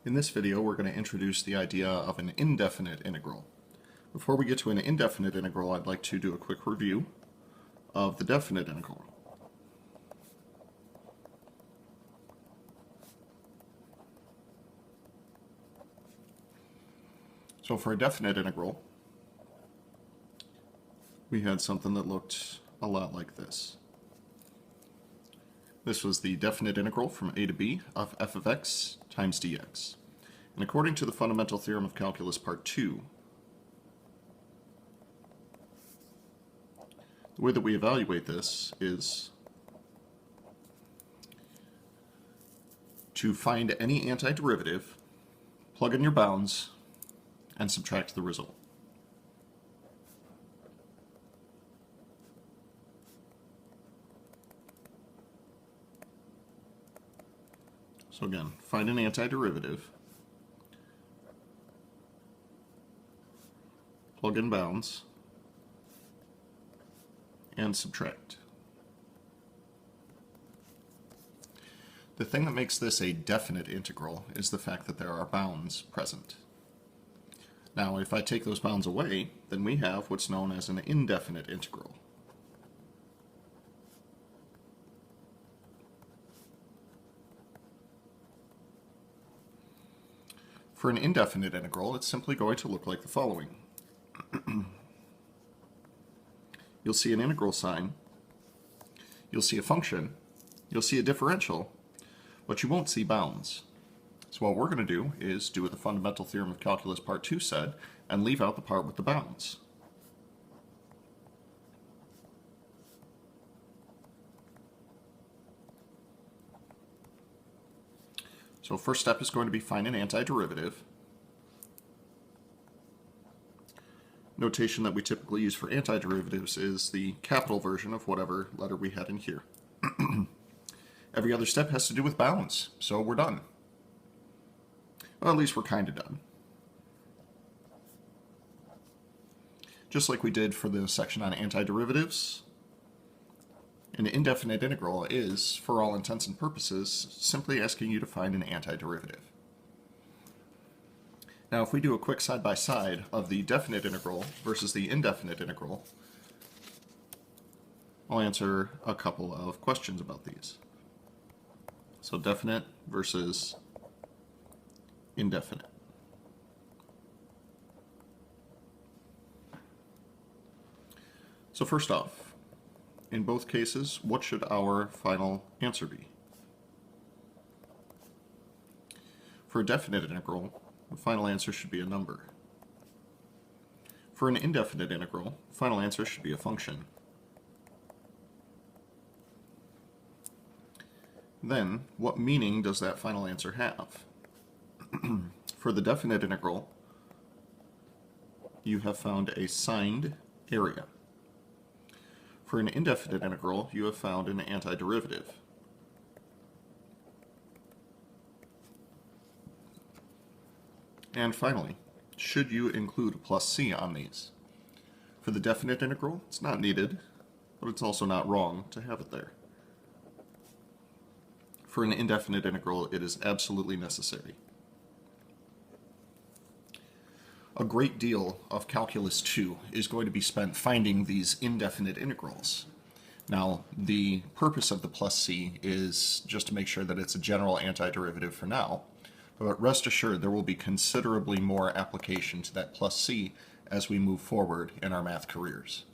In this video, we're going to introduce the idea of an indefinite integral. Before we get to an indefinite integral, I'd like to do a quick review of the definite integral. So for a definite integral, we had something that looked a lot like this. This was the definite integral from a to b of f of x times dx. And according to the fundamental theorem of calculus part 2, the way that we evaluate this is to find any antiderivative, plug in your bounds, and subtract the result. So again, find an antiderivative, plug in bounds, and subtract. The thing that makes this a definite integral is the fact that there are bounds present. Now, if I take those bounds away, then we have what's known as an indefinite integral. For an indefinite integral, it's simply going to look like the following. You'll see an integral sign, you'll see a function, you'll see a differential, but you won't see bounds. So what we're going to do is do what the fundamental theorem of calculus part 2 said, and leave out the part with the bounds. So first step is going to be find an antiderivative. Notation that we typically use for antiderivatives is the capital version of whatever letter we had in here. Every other step has to do with bounds, so we're done. Well, at least we're kind of done. Just like we did for the section on antiderivatives, an indefinite integral is, for all intents and purposes, simply asking you to find an antiderivative. Now, if we do a quick side-by-side of the definite integral versus the indefinite integral, I'll answer a couple of questions about these. So definite versus indefinite. So first off, in both cases, what should our final answer be? For a definite integral, the final answer should be a number. For an indefinite integral, the final answer should be a function. Then, what meaning does that final answer have? For the definite integral, you have found a signed area. For an indefinite integral, you have found an antiderivative. And finally, should you include a plus c on these? For the definite integral, it's not needed, but it's also not wrong to have it there. For an indefinite integral, it is absolutely necessary. A great deal of Calculus 2 is going to be spent finding these indefinite integrals. Now, the purpose of the plus c is just to make sure that it's a general antiderivative for now, but rest assured there will be considerably more application to that plus c as we move forward in our math careers.